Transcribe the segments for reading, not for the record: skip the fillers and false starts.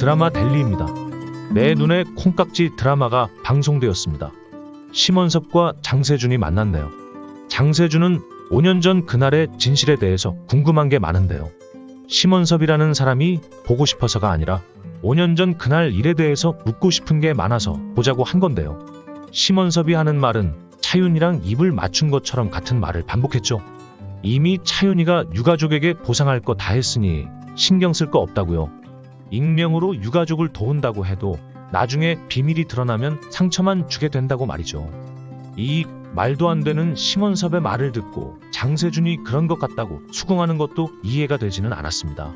드라마 델리입니다. 내 눈에 콩깍지 드라마가 방송되었습니다. 심원섭과 장세준이 만났네요. 장세준은 5년 전 그날의 진실에 대해서 궁금한 게 많은데요. 심원섭이라는 사람이 보고 싶어서가 아니라 5년 전 그날 일에 대해서 묻고 싶은 게 많아서 보자고 한 건데요. 심원섭이 하는 말은 차윤이랑 입을 맞춘 것처럼 같은 말을 반복했죠. 이미 차윤이가 유가족에게 보상할 거 다 했으니 신경 쓸 거 없다고요. 익명으로 유가족을 도운다고 해도 나중에 비밀이 드러나면 상처만 주게 된다고 말이죠. 이 말도 안 되는 심원섭의 말을 듣고 장세준이 그런 것 같다고 수긍하는 것도 이해가 되지는 않았습니다.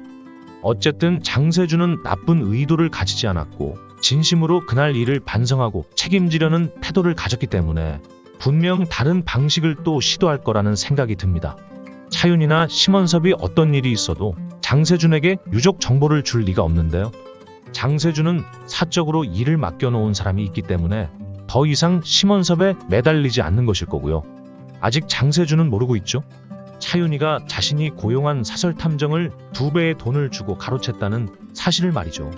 어쨌든 장세준은 나쁜 의도를 가지지 않았고 진심으로 그날 일을 반성하고 책임지려는 태도를 가졌기 때문에 분명 다른 방식을 또 시도할 거라는 생각이 듭니다. 차윤이나 심원섭이 어떤 일이 있어도 장세준에게 유족 정보를 줄 리가 없는데요. 장세준은 사적으로 일을 맡겨놓은 사람이 있기 때문에 더 이상 심원섭에 매달리지 않는 것일 거고요. 아직 장세준은 모르고 있죠. 차윤이가 자신이 고용한 사설탐정을 2배의 돈을 주고 가로챘다는 사실을 말이죠.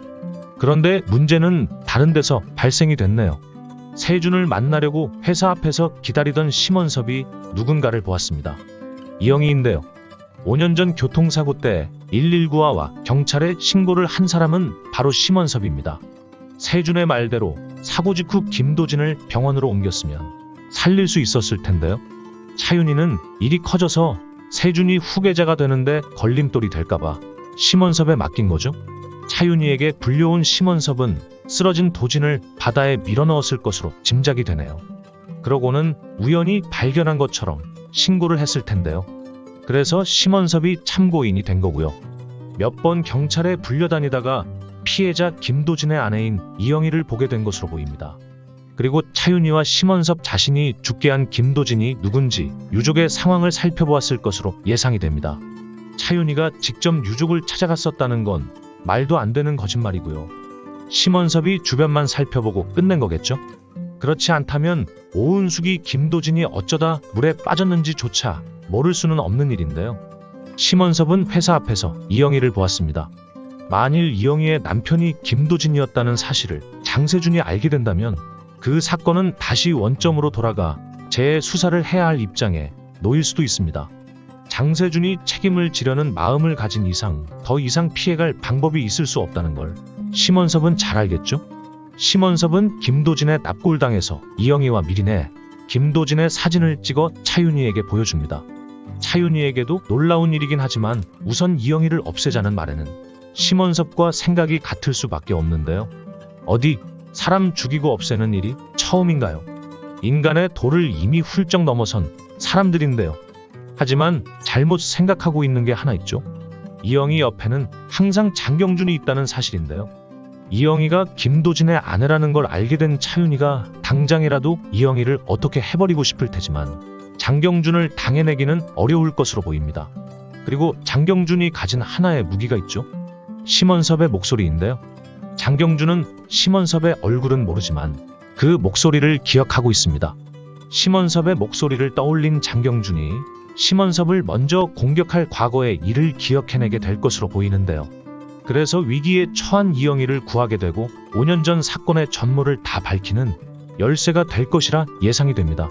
그런데 문제는 다른 데서 발생이 됐네요. 세준을 만나려고 회사 앞에서 기다리던 심원섭이 누군가를 보았습니다. 이영희인데요. 5년 전 교통사고 때 119와 와 경찰에 신고를 한 사람은 바로 심원섭입니다. 세준의 말대로 사고 직후 김도진을 병원으로 옮겼으면 살릴 수 있었을 텐데요. 차윤이는 일이 커져서 세준이 후계자가 되는데 걸림돌이 될까봐 심원섭에 맡긴 거죠. 차윤이에게 불려온 심원섭은 쓰러진 도진을 바다에 밀어넣었을 것으로 짐작이 되네요. 그러고는 우연히 발견한 것처럼 신고를 했을 텐데요. 그래서 심원섭이 참고인이 된 거고요. 몇 번 경찰에 불려다니다가 피해자 김도진의 아내인 이영희를 보게 된 것으로 보입니다. 그리고 차윤이와 심원섭 자신이 죽게 한 김도진이 누군지 유족의 상황을 살펴보았을 것으로 예상이 됩니다. 차윤이가 직접 유족을 찾아갔었다는 건 말도 안 되는 거짓말이고요. 심원섭이 주변만 살펴보고 끝낸 거겠죠? 그렇지 않다면 오은숙이 김도진이 어쩌다 물에 빠졌는지조차 모를 수는 없는 일인데요. 심원섭은 회사 앞에서 이영희를 보았습니다. 만일 이영희의 남편이 김도진이었다는 사실을 장세준이 알게 된다면 그 사건은 다시 원점으로 돌아가 재수사를 해야 할 입장에 놓일 수도 있습니다. 장세준이 책임을 지려는 마음을 가진 이상 더 이상 피해갈 방법이 있을 수 없다는 걸 심원섭은 잘 알겠죠? 심원섭은 김도진의 납골당에서 이영희와 미린해 김도진의 사진을 찍어 차윤이에게 보여줍니다. 차윤이에게도 놀라운 일이긴 하지만 우선 이영희를 없애자는 말에는 심원섭과 생각이 같을 수밖에 없는데요. 어디 사람 죽이고 없애는 일이 처음인가요? 인간의 도를 이미 훌쩍 넘어선 사람들인데요. 하지만 잘못 생각하고 있는 게 하나 있죠. 이영희 옆에는 항상 장경준이 있다는 사실인데요. 이영희가 김도진의 아내라는 걸 알게 된 차윤이가 당장이라도 이영희를 어떻게 해버리고 싶을 테지만 장경준을 당해내기는 어려울 것으로 보입니다. 그리고 장경준이 가진 하나의 무기가 있죠. 심원섭의 목소리인데요. 장경준은 심원섭의 얼굴은 모르지만 그 목소리를 기억하고 있습니다. 심원섭의 목소리를 떠올린 장경준이 심원섭을 먼저 공격할 과거의 일을 기억해내게 될 것으로 보이는데요. 그래서 위기에 처한 이영희를 구하게 되고 5년 전 사건의 전모를 다 밝히는 열쇠가 될 것이라 예상이 됩니다.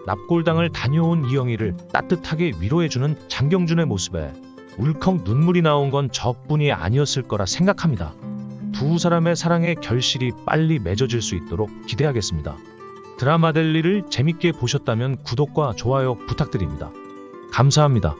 납골당을 다녀온 이영희를 따뜻하게 위로해주는 장경준의 모습에 울컥 눈물이 나온 건 저뿐이 아니었을 거라 생각합니다. 두 사람의 사랑의 결실이 빨리 맺어질 수 있도록 기대하겠습니다. 드라마 델리를 재밌게 보셨다면 구독과 좋아요 부탁드립니다. 감사합니다.